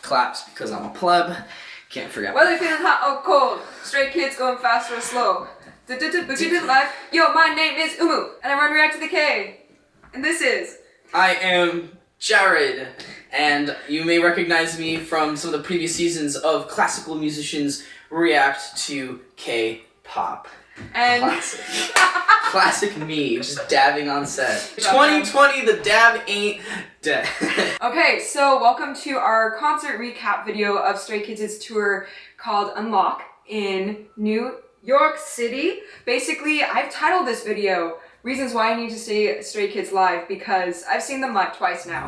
claps because I'm a pleb. Can't forget. Whether you're feeling hot or cold, Stray Kids going fast or slow. Life. Yo, my name is Umu, and I run ReacttotheK. And this is... I am Jared, and you may recognize me from some of the previous seasons of Classical Musicians React to K-pop. And... Classic me, just dabbing on set. 2020, the dab ain't dead. Okay, so welcome to our concert recap video of Stray Kids' tour called Unlock in New York City. Basically, I've titled this video Reasons Why I Need to See Stray Kids Live because I've seen them live twice now.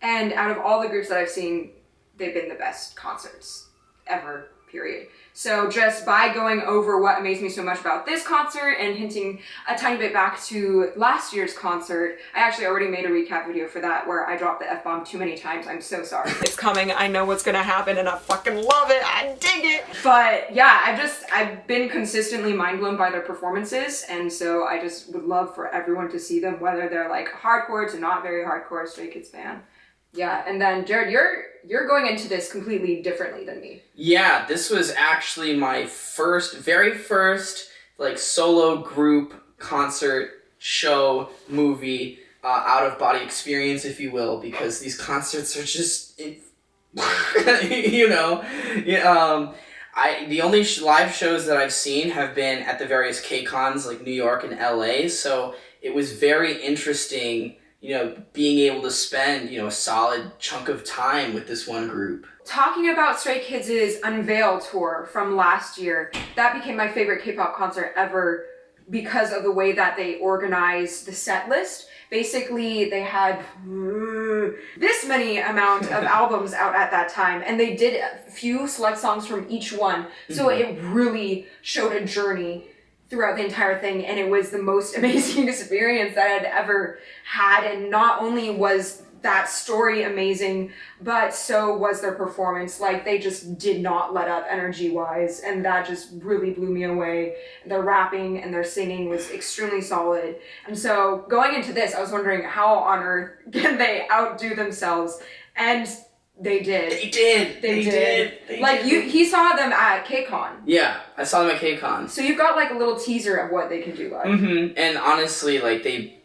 And out of all the groups that I've seen, they've been the best concerts ever, period. So just by going over what amazed me so much about this concert and hinting a tiny bit back to last year's concert, I actually already made a recap video for that where I dropped the F-bomb too many times. I'm so sorry. It's coming, I know what's gonna happen, and I fucking love it, I dig it! But yeah, I've been consistently mind blown by their performances, and so I just would love for everyone to see them, whether they're like hardcore to not very hardcore Stray Kids fan. Yeah, and then Jared, you're going into this completely differently than me. Yeah, this was actually my very first like solo group concert show movie out of body experience, if you will, because these concerts are just you know, the only live shows that I've seen have been at the various K-cons like New York and LA, so it was very interesting, you know, being able to spend, you know, a solid chunk of time with this one group. Talking about Stray Kids' Unveil tour from last year, that became my favorite K-pop concert ever because of the way that they organized the set list. Basically, they had this many amount of albums out at that time, and they did a few select songs from each one, so it really showed a journey throughout the entire thing, and it was the most amazing experience that I'd ever had. And not only was that story amazing, but so was their performance. Like, they just did not let up energy-wise, and that just really blew me away. Their rapping and their singing was extremely solid. And so going into this, I was wondering how on earth can they outdo themselves, and they did. They did. He saw them at KCON. Yeah, I saw them at KCON. So you've got like a little teaser of what they can do live. And honestly, like they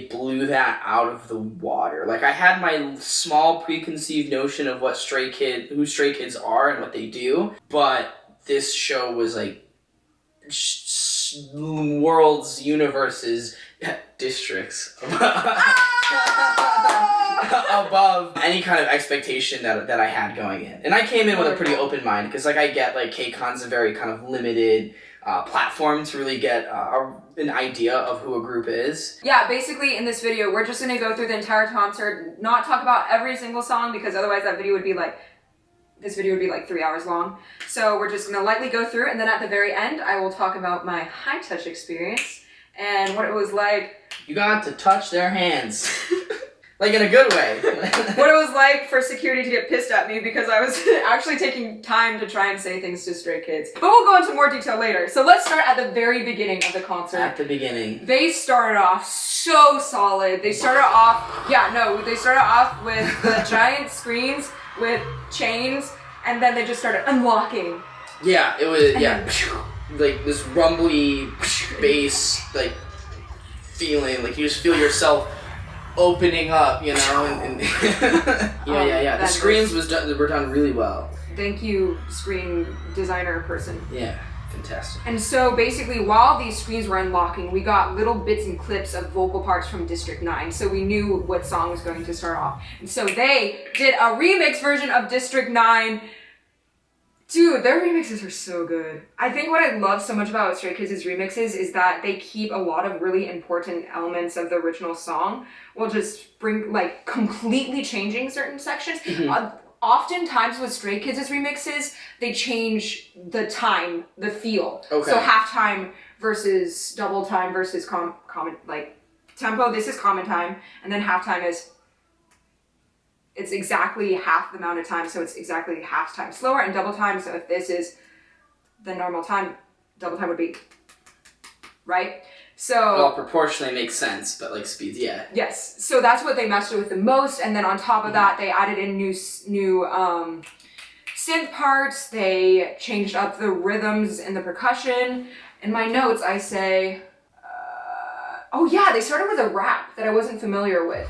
blew that out of the water. Like, I had my small preconceived notion of who Stray Kids are and what they do, but this show was like worlds, universes, districts above any kind of expectation that I had going in. And I came in with a pretty open mind, because like I get like K-Con's a very kind of limited platform to really get an idea of who a group is. Yeah, basically in this video, we're just gonna go through the entire concert, not talk about every single song, because otherwise this video would be like 3 hours long. So we're just gonna lightly go through, and then at the very end, I will talk about my high touch experience and what it was like. You got to touch their hands. Like, in a good way. What it was like for security to get pissed at me because I was actually taking time to try and say things to Stray Kids. But we'll go into more detail later. So let's start at the very beginning of the concert. At the beginning. They started off so solid. They started off with the giant screens with chains, and then they just started unlocking. Yeah, it was, like this rumbly bass, like, feeling, like you just feel yourself opening up, you know, and yeah. The screens were done really well. Thank you, screen designer person. Yeah, fantastic. And so basically, while these screens were unlocking, we got little bits and clips of vocal parts from District 9, so we knew what song was going to start off. And so they did a remix version of District 9. Dude, their remixes are so good. I think what I love so much about Stray Kids' remixes is that they keep a lot of really important elements of the original song while just completely changing certain sections. Oftentimes with Stray Kids' remixes, they change the time, the feel. Okay. So halftime versus double time versus tempo, this is common time, and then halftime is it's exactly half the amount of time, so it's exactly half time slower, and double time, so if this is the normal time, double time would be, right? So well, proportionally makes sense, but like speeds, yeah. yes, so that's what they messed with the most, and then on top of that, they added in new synth parts. They changed up the rhythms and the percussion. In my notes, I say, oh yeah, they started with a rap that I wasn't familiar with.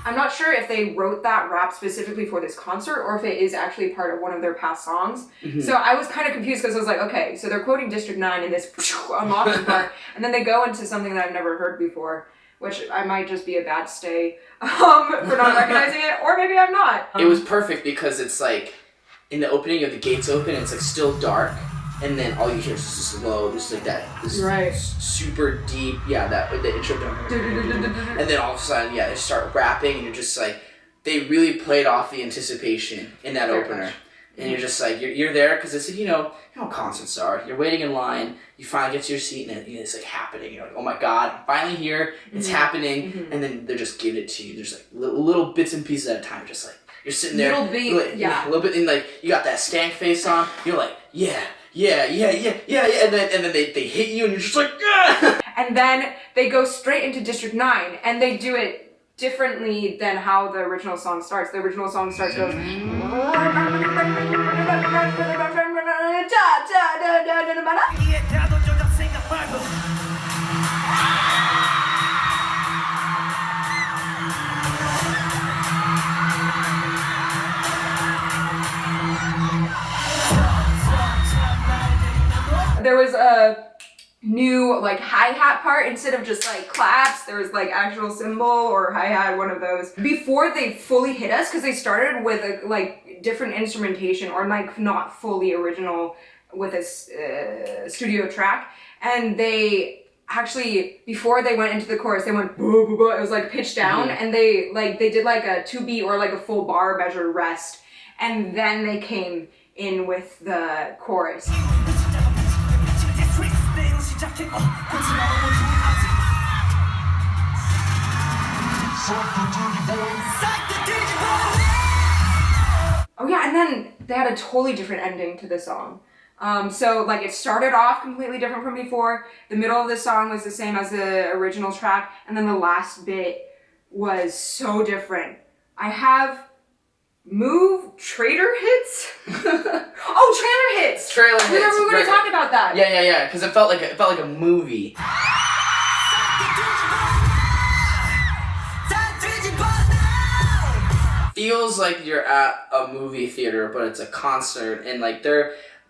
I'm not sure if they wrote that rap specifically for this concert or if it is actually part of one of their past songs. So I was kind of confused because I was like, okay, so they're quoting District 9 in this unlocking part, and then they go into something that I've never heard before, which I might just be a bad stay for not recognizing it, or maybe I'm not. It was perfect because it's like, in the opening, you have the gates open, and it's like still dark, and then all you hear is just this low, just like that, this super deep, the intro, and then all of a sudden, they start rapping, and you're just like, they really played off the anticipation in that opener, and you're just like, you're there, because it's like, you know how concerts are, you're waiting in line, you finally get to your seat, and it's like happening, you're like, oh my god, I'm finally here, it's happening, and then they're just giving it to you, there's like little bits and pieces at a time, just like, you're sitting there, a little bit, and like, you got that stank face on, you're like, yeah, and then they hit you, and you're just like, yeah! And then they go straight into District 9, and they do it differently than how the original song starts. The original song starts goes. There was a new like hi-hat part instead of just like claps. There was like actual cymbal or hi-hat, one of those. Before they fully hit us, because they started with a like different instrumentation or like not fully original with a studio track, and they actually, before they went into the chorus, they went boo, boo, boo. It was like pitched down, and they did like a 2-beat or like a full bar measure rest, and then they came in with the chorus. Oh yeah, and then they had a totally different ending to the song. So like it started off completely different from before, the middle of the song was the same as the original track, and then the last bit was so different. I have trailer hits? Oh, trailer hits! Trailer hits. We were going to talk about that. Yeah, because it felt like a movie. Feels like you're at a movie theater, but it's a concert, and like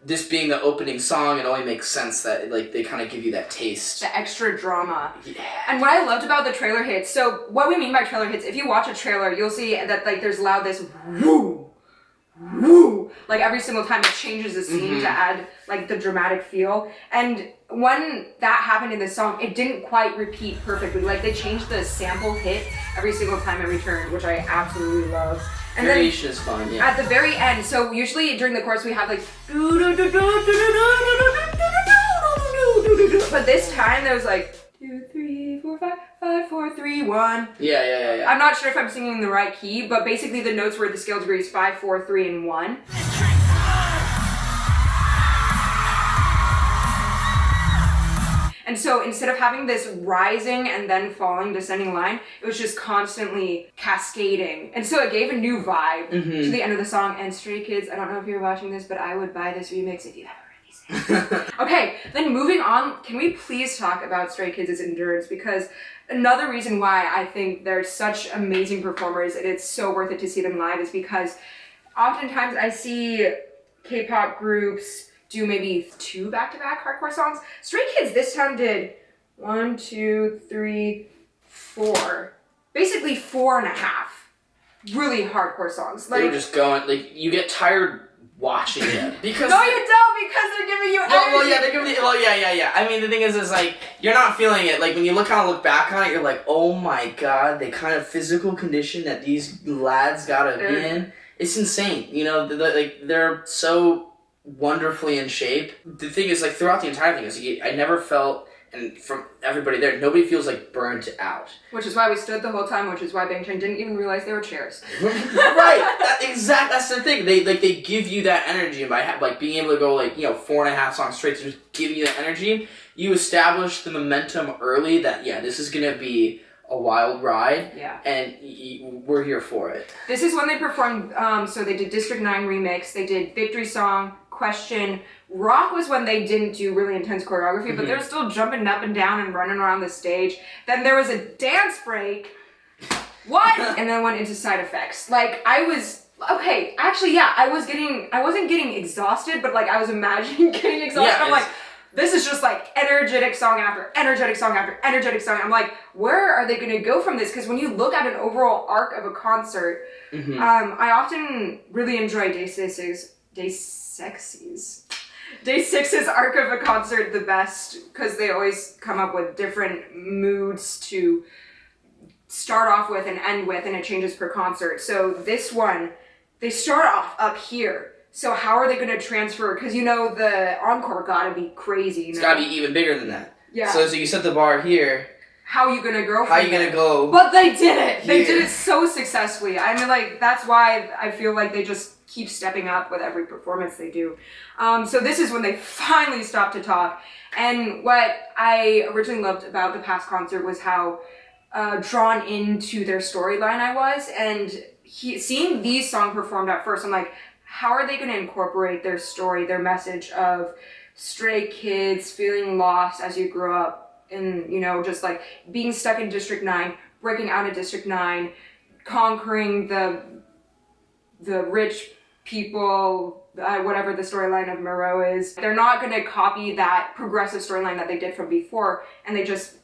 this being the opening song, it only makes sense that like they kind of give you that taste. The extra drama. Yeah. And what I loved about the trailer hits, so what we mean by trailer hits, if you watch a trailer, you'll see that like there's loud this woo, woo, like every single time it changes the scene to add like the dramatic feel. And when that happened in this song, it didn't quite repeat perfectly. Like they changed the sample hit every single time it returned, which I absolutely love. And variation is fun, yeah. At the very end, so usually during the chorus we have like, but this time there was like 2, 3, 4, 5, 5, 4, 3, 1. Yeah. I'm not sure if I'm singing in the right key, but basically the notes were the scale degrees 5, 4, 3, and 1. And so instead of having this rising and then falling, descending line, it was just constantly cascading. And so it gave a new vibe to the end of the song. And Stray Kids, I don't know if you're watching this, but I would buy this remix if you haven't already seen it. Okay, then moving on, can we please talk about Stray Kids' endurance? Because another reason why I think they're such amazing performers and it's so worth it to see them live is because oftentimes I see K-pop groups do maybe 2 back-to-back hardcore songs. Stray Kids this time did 1, 2, 3, 4. Basically 4.5 really hardcore songs. Like, they were just going, like, you get tired watching it. Because no, you don't, because they're giving you energy. They're giving you, yeah. I mean, the thing is like, you're not feeling it. Like, when you look back on it, you're like, oh my god, the kind of physical condition that these lads gotta be in, it's insane. You know, they're so wonderfully in shape. The thing is, like, throughout the entire thing, I never felt and from everybody there, nobody feels like burnt out. Which is why we stood the whole time, which is why Bang Chen didn't even realize they were chairs. Right, that's the thing. They give you that energy, and by being able to go 4.5 songs straight to just give you that energy, you establish the momentum early that this is gonna be a wild ride, and we're here for it. This is when they performed, so they did District 9 remix, they did Victory Song, Question. Rock was when they didn't do really intense choreography, but they're still jumping up and down and running around the stage. Then there was a dance break. What? And then went into side effects. I wasn't getting exhausted, but I was imagining getting exhausted. I'm this is just energetic song after energetic song after energetic song. I'm where are they going to go from this? Because when you look at an overall arc of a concert, I often really enjoy Day 6's arc of a concert the best, because they always come up with different moods to start off with and end with, and it changes per concert. So this one, they start off up here. So how are they going to transfer? Because the encore gotta be crazy. It's gotta be even bigger than that. Yeah. So you set the bar here. How are you gonna go? How are you gonna go? But they did it. They did it so successfully. I mean, that's why I feel like they just keep stepping up with every performance they do. So this is when they finally stopped to talk. And what I originally loved about the past concert was how drawn into their storyline I was. And seeing these songs performed at first, I'm like, how are they going to incorporate their story, their message of stray kids feeling lost as you grow up, and just being stuck in District 9, breaking out of District 9, conquering the rich people, whatever the storyline of Moreau is. They're not going to copy that progressive storyline that they did from before, and they just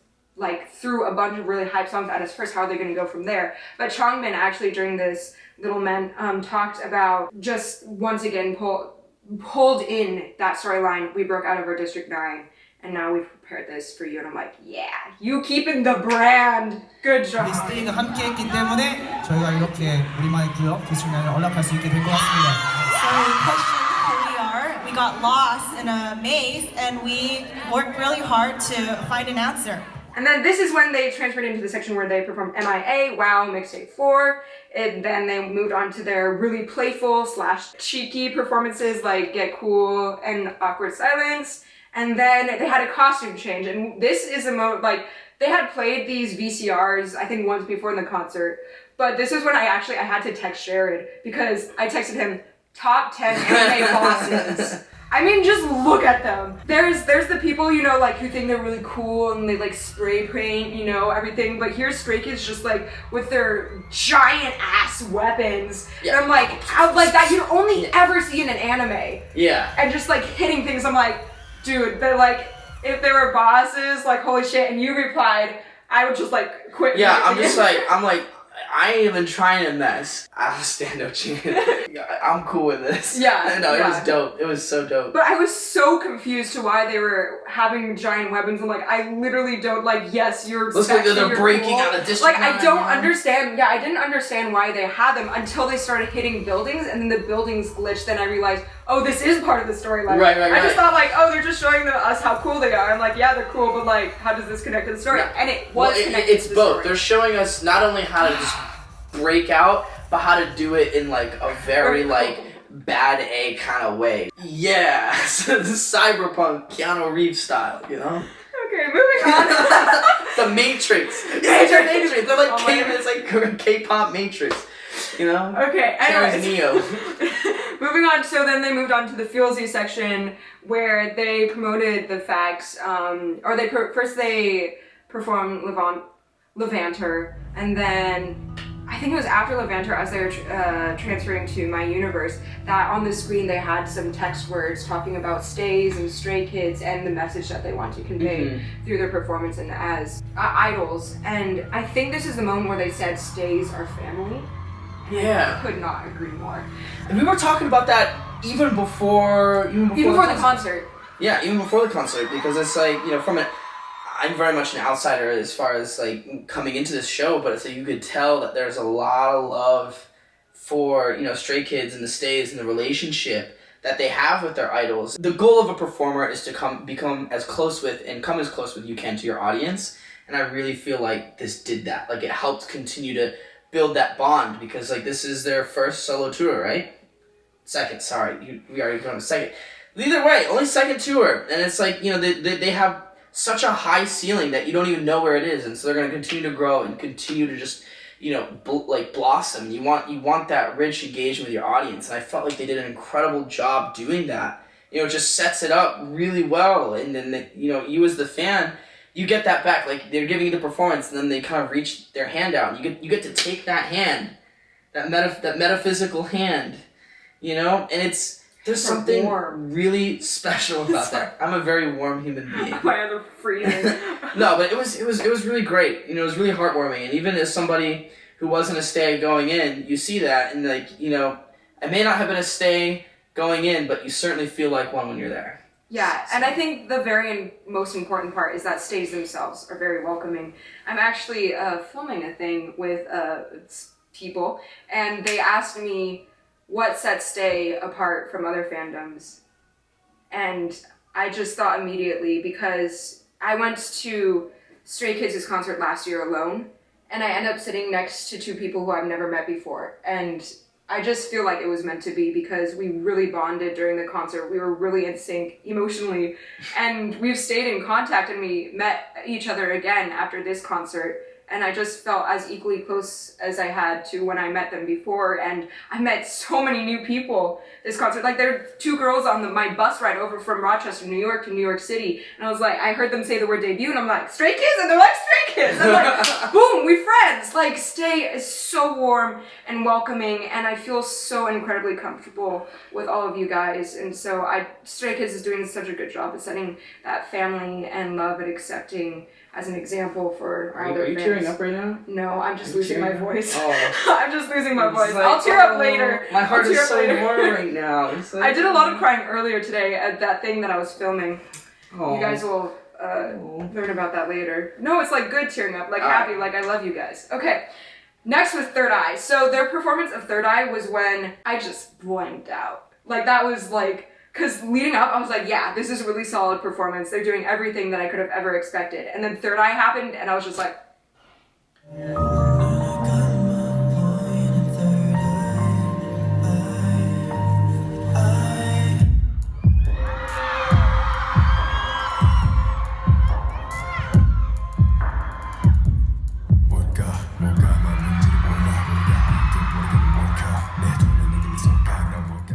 threw a bunch of really hype songs at us first. How are they going to go from there? But Changbin actually during this Little Men talked about just once again pulled in that storyline. We broke out of our District 9 and now we've prepared this for you. And I'm like, yeah, you keeping the brand. Good job. 스테이가 함께했기 때문에 저희가 이렇게 우리만의 구역 디스트릭 9에 올라갈 수 있게 된 것 같습니다. So question who we are. We got lost in a maze and we worked really hard to find an answer. And then this is when they transferred into the section where they performed MIA, Wow, Mixtape 4. And then they moved on to their really playful / cheeky performances like Get Cool and Awkward Silence. And then they had a costume change. And this is they had played these VCRs, I think once before in the concert. But this is when I had to text Jared, because I texted him, top 10 anime bosses. I mean, just look at them. There's the people, who think they're really cool and they spray paint, everything. But here's Stray Kids just with their giant ass weapons. Yeah. And I'm how that you only ever see in an anime. Yeah. And just hitting things. I'm dude, they're if they were bosses, holy shit. And you replied, I would just quit. Yeah, I ain't even trying to mess. I'll stand up, Chin. I'm cool with this. Yeah. No, it was dope. It was so dope. But I was so confused to why they were having giant weapons. I'm I literally don't yes, you're looks like they're you're breaking cool. out of District 9. I don't understand. Yeah, I didn't understand why they had them until they started hitting buildings, and then the buildings glitched. Then I realized, oh, this is part of the storyline. Right. I just thought oh, they're just showing us how cool they are. I'm yeah, they're cool, but how does this connect to the story? Yeah. And it was connected it's to the both. story. They're showing us not only how to just break out, but how to do it in a very bad A kind of way. Yeah, so the cyberpunk Keanu Reeves style, Okay, moving on. The Matrix. They're it's K-pop Matrix. Okay, Keanu's anyways. Neo. Moving on, so then they moved on to the Feelsy section where they promoted the facts, first they performed Levanter, and then I think it was after Levanter, as they were transferring to My Universe, that on the screen they had some text words talking about stays and stray kids and the message that they want to convey through their performance and as idols. And I think this is the moment where they said stays are family. Yeah. I could not agree more. And we were talking about that even before the concert. Yeah, even before the concert, because it's I'm very much an outsider as far as coming into this show, but it's you could tell that there's a lot of love for Stray Kids and the stays and the relationship that they have with their idols. The goal of a performer is to become as close with you can to your audience, and I really feel like this did that. Like, it helped continue to build that bond, because like this is their first solo tour, right? Second, sorry, we already going to second. Either way, only second tour, and it's like, you know, they have such a high ceiling that you don't even know where it is, and so they're going to continue to grow and continue to just, you know, blossom. You want that rich engagement with your audience, and I felt like they did an incredible job doing that. You know, it just sets it up really well, and then you know, you as the fan, you get that back. Like, they're giving you the performance, and then they kind of reach their hand out. You get to take that hand, that metaphysical hand, you know, and there's something really special about that. I'm a very warm human being. My other freezing. No, but it was really great. You know, it was really heartwarming. And even as somebody who wasn't a stay going in, you see that, and like, you know, I may not have been a stay going in, but you certainly feel like one when you're there. Yeah, and I think the very most important part is that stays themselves are very welcoming. I'm actually filming a thing with people, and they asked me what sets Stay apart from other fandoms. And I just thought immediately, because I went to Stray Kids' concert last year alone, and I ended up sitting next to two people who I've never met before. And I just feel like it was meant to be, because we really bonded during the concert. We were really in sync emotionally, and we've stayed in contact, and we met each other again after this concert. And I just felt as equally close as I had to when I met them before. And I met so many new people this concert. Like, there are two girls on my bus ride over from Rochester, New York to New York City. And I was like, I heard them say the word debut, and I'm like, Stray Kids? And they're like, Stray Kids! I'm like, boom, we friends! Like, Stay is so warm and welcoming, and I feel so incredibly comfortable with all of you guys. And so Stray Kids is doing such a good job of setting that family and love and accepting as an example for all their fans. Are you tearing up right now? No, I'm just losing my voice. Oh. I'm just losing my voice. Like, I'll tear up later. My heart is so later. warm right now. Like, I did a lot of crying earlier today at that thing that I was filming. Oh. You guys will learn about that later. No, it's like good tearing up, like happy, like I love you guys. Okay, next was Third Eye. So their performance of Third Eye was when I just blanked out. Like, that was like, because leading up, I was like, yeah, this is a really solid performance. They're doing everything that I could have ever expected. And then Third Eye happened, and I was just like...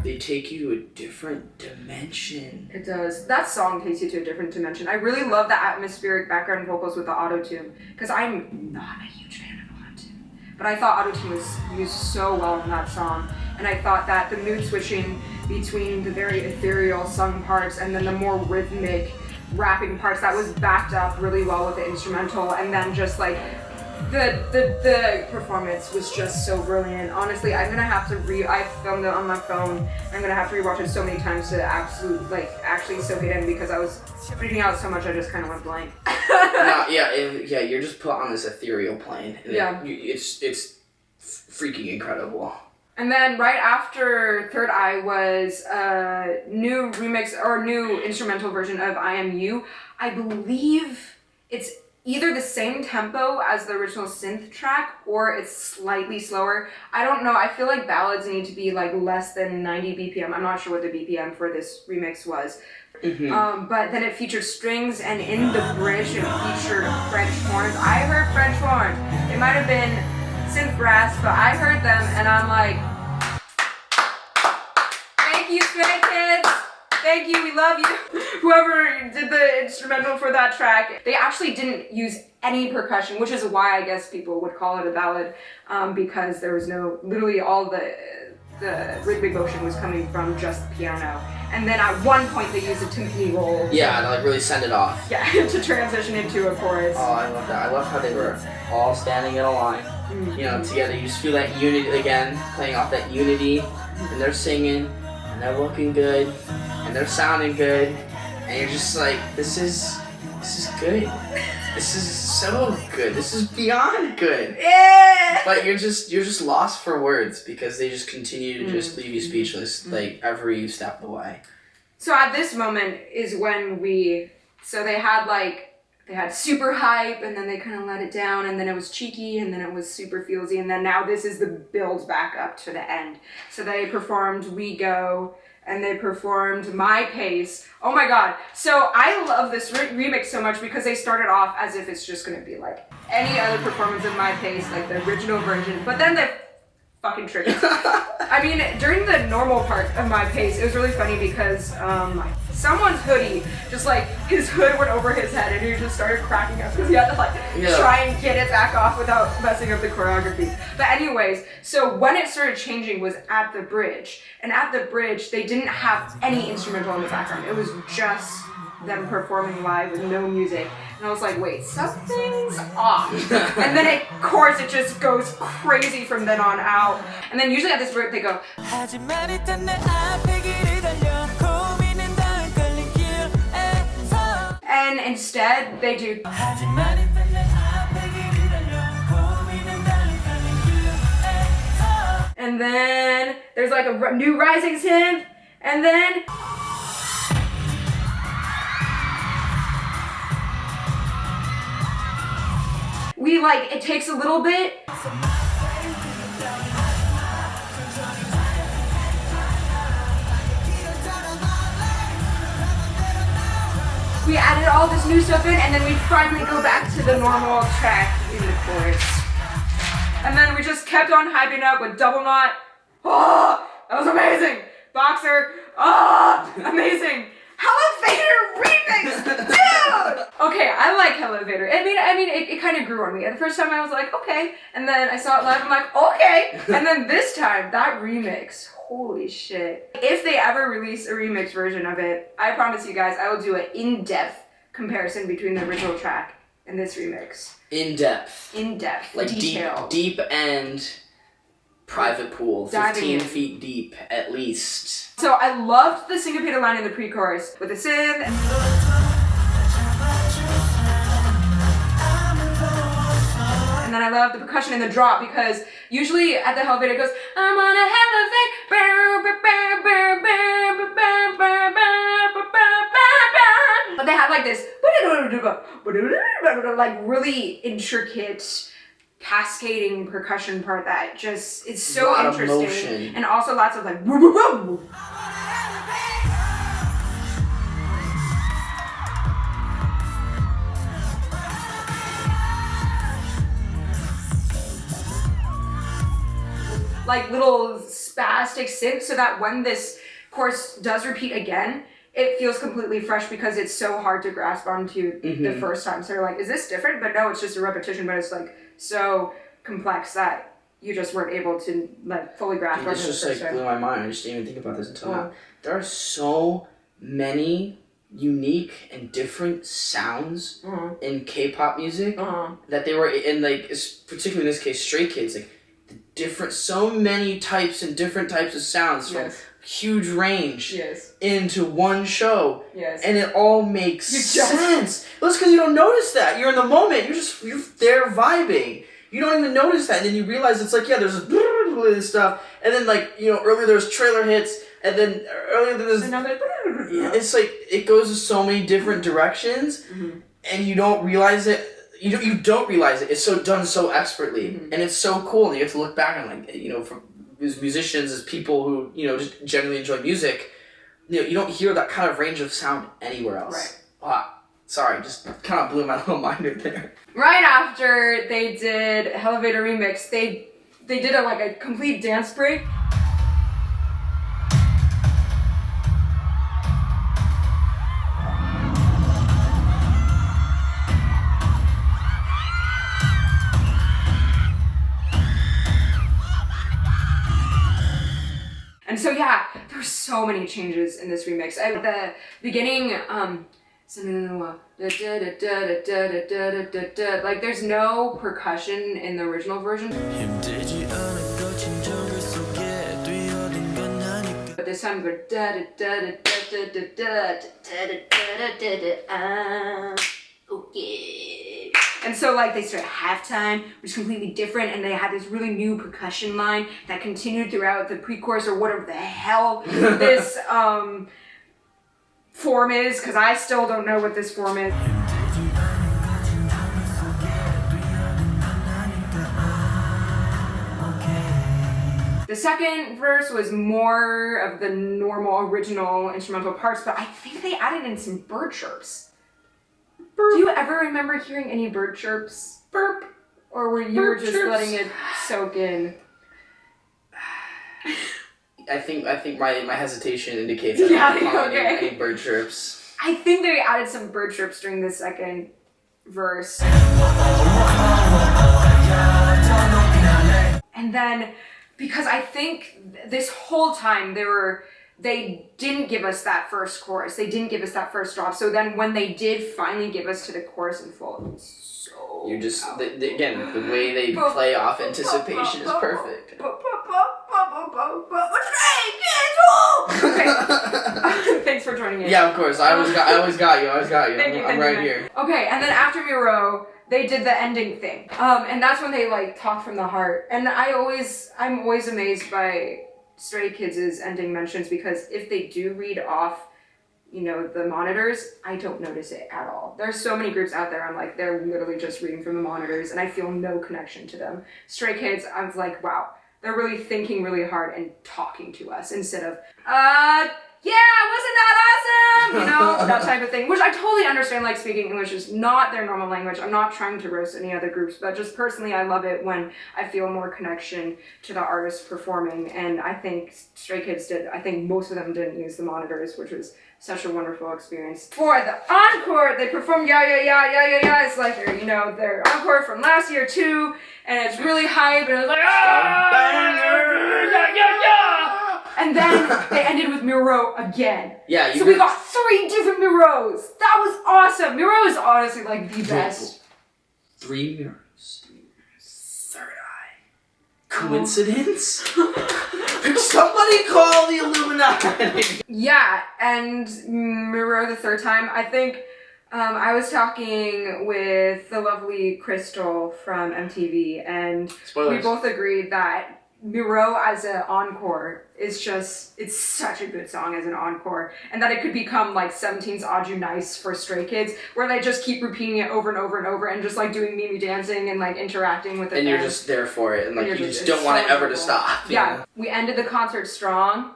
They take you to a different dimension. It does. That song takes you to a different dimension. I really love the atmospheric background vocals with the auto-tune, because I'm not a huge fan of auto-tune. But I thought auto-tune was used so well in that song, and I thought that the mood switching between the very ethereal sung parts and then the more rhythmic rapping parts, that was backed up really well with the instrumental, and then just like the performance was just so brilliant. Honestly, I'm gonna have to I filmed it on my phone. I'm gonna have to rewatch it so many times to actually soak it in, because I was freaking out so much I just kind of went blank. Yeah, you're just put on this ethereal plane. And yeah. It's freaking incredible. And then right after Third Eye was a new remix or new instrumental version of I Am You. I believe it's either the same tempo as the original synth track, or it's slightly slower. I don't know. I feel like ballads need to be like less than 90 BPM. I'm not sure what the BPM for this remix was. Mm-hmm. But then it featured strings, and in the bridge it featured French horns. I heard French horns. It might have been synth brass, but I heard them, and I'm like, thank you, Stray Kids. Thank you, we love you. Whoever did the instrumental for that track, they actually didn't use any percussion, which is why I guess people would call it a ballad, because there was literally all the rhythmic motion was coming from just piano. And then at one point they used a timpani roll. Yeah, to like really send it off. Yeah, to transition into a chorus. Oh, I love that. I love how they were all standing in a line, you know, together. You just feel that unity again, playing off that unity, and they're singing, and they're looking good, and they're sounding good, and you're just like, this is good. This is so good. This is beyond good. Yeah. But you're just lost for words because they just continue to just leave you speechless like every step of the way. So at this moment is when they had super hype, and then they kind of let it down, and then it was cheeky, and then it was super feelsy, and then now this is the build back up to the end. So they performed We Go, and they performed My Pace. Oh my god. So I love this remix so much because they started off as if it's just gonna be like any other performance of My Pace, like the original version, but then they fucking tricked us. I mean, during the normal part of My Pace, it was really funny because someone's hoodie, just like his hood went over his head, and he just started cracking up because he had to like try and get it back off without messing up the choreography. But anyways, so when it started changing was at the bridge, and at the bridge they didn't have any instrumental in the background. It was just them performing live with no music, and I was like, wait, something's off. And then of course it just goes crazy from then on out. And then usually at this bridge they go, and instead they do, and then there's like a new rising synth, and then it takes a little bit. We added all this new stuff in, and then we finally go back to the normal track in the chorus. And then we just kept on hyping up with Double Knot. Oh, that was amazing. Boxer. Oh, amazing. Elevator remix, dude! Okay, I like Elevator. I mean, it kind of grew on me. At the first time I was like, okay. And then I saw it live, I'm like, okay. And then this time, that remix, holy shit. If they ever release a remix version of it, I promise you guys, I will do an in-depth comparison between the original track and this remix. In-depth. In-depth, like detailed. Deep end private pool, 15 feet deep at least. So I loved the syncopated line in the pre-chorus with the synth. And then I love the percussion in the drop because usually at the elevator it goes, I'm on a elevate. But they have like this like really intricate cascading percussion part that just, it's so interesting. And also lots of like like little spastic synth, so that when this chorus does repeat again, it feels completely fresh because it's so hard to grasp onto the first time. So you're like, is this different? But no, it's just a repetition, but it's like so complex that you just weren't able to like fully grasp onto This the just first like time. blew my mind. I just didn't even think about this until now. There are so many unique and different sounds in K-pop music that they were in, like particularly in this case, Stray Kids, like so many types and different types of sounds from huge range into one show, and it all makes sense. That's because you don't notice that. You're in the moment. You're there vibing. You don't even notice that, and then you realize it's like there's this stuff, and then earlier there's trailer hits, and then earlier there's another. It's like it goes in so many different directions, and you don't realize it. You don't realize it. It's done so expertly, and it's so cool. And you have to look back and from as musicians, as people who just genuinely enjoy music, you don't hear that kind of range of sound anywhere else. Right. Wow. Sorry, just kind of blew my little mind right there. Right after they did Elevator Remix, they did a complete dance break. And so there were so many changes in this remix. At the beginning, like there's no percussion in the original version. But this time we're okay. And so like they started halftime, which is completely different, and they had this really new percussion line that continued throughout the pre-chorus or whatever the hell this form is, because I still don't know what this form is. The second verse was more of the normal original instrumental parts, but I think they added in some bird chirps. Burp. Do you ever remember hearing any bird chirps? Burp. Or were you just chirps. Letting it soak in? I think my hesitation indicates that I'm not calling any bird chirps. I think they added some bird chirps during the second verse. And then, because I think this whole time they didn't give us that first chorus. They didn't give us that first drop. So then when they did finally give us to the chorus in full, it was so You're just, again, the way they play off anticipation is perfect. Okay. Thanks for joining in. Yeah, of course. I always got you. Thank you, I'm right here. Okay, and then after Miro, they did the ending thing. And that's when they like talk from the heart. And I'm always amazed by Stray Kids' ending mentions, because if they do read off, you know, the monitors, I don't notice it at all. There's so many groups out there, I'm like, they're literally just reading from the monitors and I feel no connection to them. Stray Kids, I was like, wow, they're really thinking really hard and talking to us instead of, yeah, wasn't that awesome? You know, that type of thing, which I totally understand, like speaking English is not their normal language. I'm not trying to roast any other groups, but just personally, I love it when I feel more connection to the artist performing. And I think Stray Kids did, I think most of them didn't use the monitors, which was such a wonderful experience. For the encore, they perform Yeah, Yeah, Yeah, Yeah, Yeah, Yeah. It's like their, you know, their encore from last year too, and it's really hype, and it's like, ah, yeah, yeah, yeah. And then they ended with Miro again. Yeah, so we got 3 different Miros. That was awesome. Miro is honestly like the best. 3 mirrors. Third eye. Coincidence? Somebody call the Illuminati. Yeah, and Miro the third time, I think I was talking with the lovely Crystal from MTV, and Spoilers. we both agreed that Miro as an encore is just, it's such a good song as an encore, and that it could become like 17's Aju Nice for Stray Kids, where they just keep repeating it over and over and over and just like doing Mimi dancing and like interacting with the fans. you're just there for it, and like you just don't want it ever to stop. Yeah, we ended the concert strong.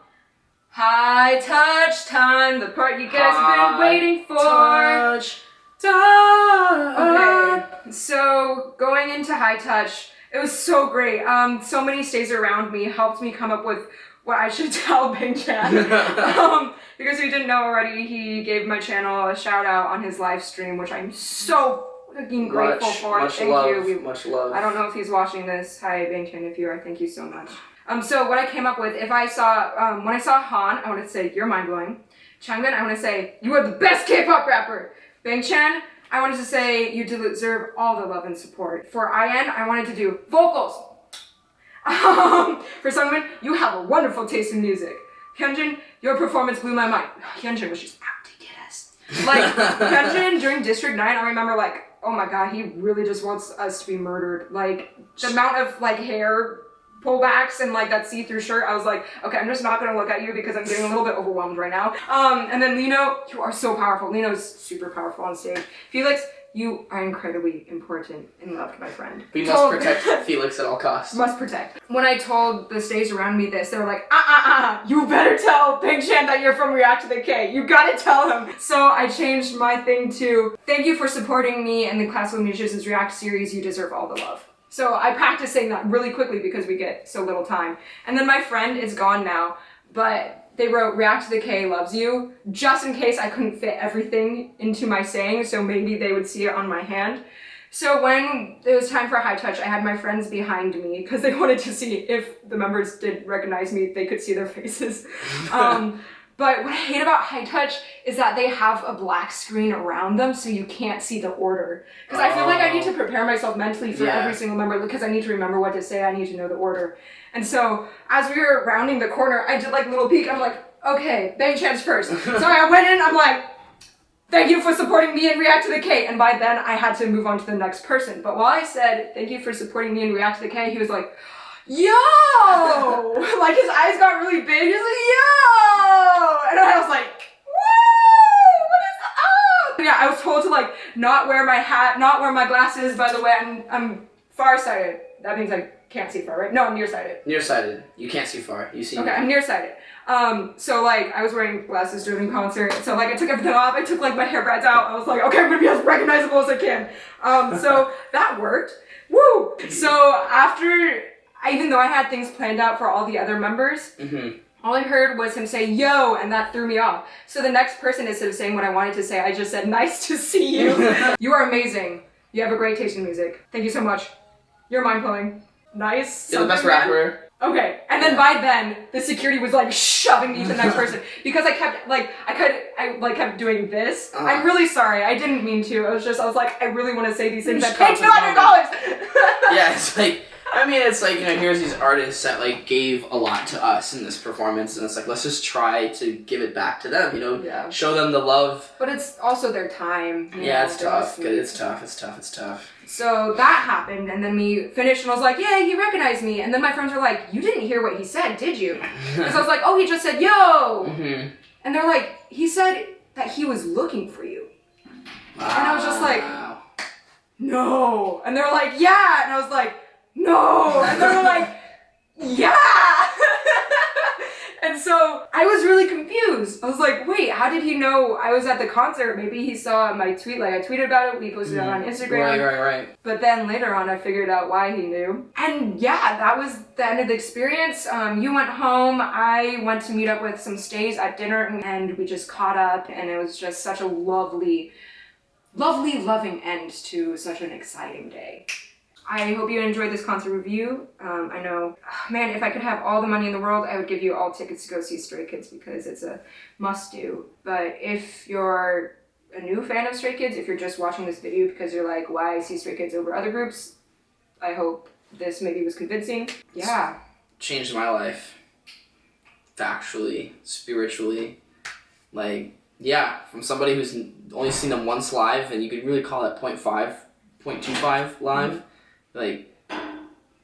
High touch time, the part you guys have been waiting for. Touch time. Okay, so going into high touch, it was so great. So many stays around me helped me come up with what I should tell Big Chan. Because if you didn't know already, he gave my channel a shout out on his live stream, which I'm so fucking grateful for. Thank you. Much love. I don't know if he's watching this. Hi, Big Chan, if you are, thank you so much. So what I came up with, if I saw, when I saw Han, I want to say, you're mind-blowing. Changbin, I want to say, you are the best K-pop rapper. Bang Chan, I wanted to say, you deserve all the love and support. For IN, I wanted to do vocals. For Sungmin, you have a wonderful taste in music. Hyunjin, your performance blew my mind. Hyunjin was just out to get us. Like, Hyunjin during District 9, I remember like, oh my god, he really just wants us to be murdered. Like, the amount of like hair pullbacks and like that see-through shirt, I was like, okay, I'm just not gonna look at you because I'm getting a little bit overwhelmed right now. And then Lino, you are so powerful. Lino's super powerful on stage. Felix, you are incredibly important and loved, my friend. We must protect Felix at all costs. Must protect. When I told the stage around me this, they were like, you better tell Big Chan that you're from ReacttotheK. You gotta tell him. So I changed my thing to, thank you for supporting me in the Classical Musicians React series. You deserve all the love. So I practiced saying that really quickly because we get so little time. And then my friend is gone now, but they wrote ReacttotheK loves you, just in case I couldn't fit everything into my saying, so maybe they would see it on my hand. So when it was time for high touch, I had my friends behind me because they wanted to see if the members did recognize me, they could see their faces. But what I hate about high touch is that they have a black screen around them so you can't see the order. Because I feel like I need to prepare myself mentally for every single member because I need to remember what to say, I need to know the order. And so as we were rounding the corner, I did like a little peek, I'm like, okay, Bang Chan's first. So I went in, I'm like, thank you for supporting me in React to the K. And by then I had to move on to the next person. But while I said, thank you for supporting me in React to the K, he was like, yo! Like his eyes got really big. He was like, yo! And I was like, whoa! What is up? Yeah, I was told to like not wear my hat, not wear my glasses. By the way, I'm farsighted. That means I can't see far, right? No, I'm nearsighted. Nearsighted. You can't see far. You see. Okay, I'm nearsighted. So like I was wearing glasses during the concert, so like I took everything off, I took like my hair braids out, I was like, okay, I'm gonna be as recognizable as I can. So that worked. Woo! So after, even though I had things planned out for all the other members, all I heard was him say, yo, and that threw me off. So the next person, instead of saying what I wanted to say, I just said, nice to see you. You are amazing. You have a great taste in music. Thank you so much. You're mind-blowing. Nice. You're the best rapper. Okay, and then by then, the security was like shoving me to the next person because I kept kept doing this. I'm really sorry, I didn't mean to. I was like, I really want to say these things that pay $200. Yeah, it's like, I mean, it's like, you know, here's these artists that like gave a lot to us in this performance, and it's like, let's just try to give it back to them, you know, show them the love. But it's also their time. Yeah, it's tough. It's tough. So that happened, and then we finished, and I was like, yeah, he recognized me. And then my friends were like, you didn't hear what he said, did you? Because I was like, oh, he just said, yo! And they're like, he said that he was looking for you. And I was just like, no. And they're like, yeah. And I was like, no. And they were like, yeah. And so I was really confused. I was like, wait, how did he know I was at the concert? Maybe he saw my tweet, like I tweeted about it, we posted it on Instagram. Right. But then later on I figured out why he knew. And yeah, that was the end of the experience. You went home, I went to meet up with some stays at dinner, and we just caught up, and it was just such a lovely, loving end to such an exciting day. I hope you enjoyed this concert review. I know, man, if I could have all the money in the world, I would give you all tickets to go see Stray Kids because it's a must-do. But if you're a new fan of Stray Kids, if you're just watching this video because you're like, why see Stray Kids over other groups, I hope this maybe was convincing. Yeah. Changed my life. Factually, spiritually. Like, yeah, from somebody who's only seen them once live, and you could really call that 0.25 live. Like,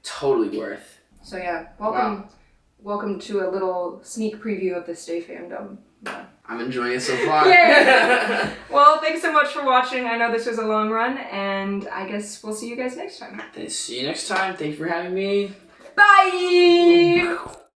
totally worth. So yeah, welcome to a little sneak preview of the Stay fandom. Yeah. I'm enjoying it so far. Yay! Well, thanks so much for watching. I know this was a long run, and I guess we'll see you guys next time. See you next time. Thank you for having me. Bye!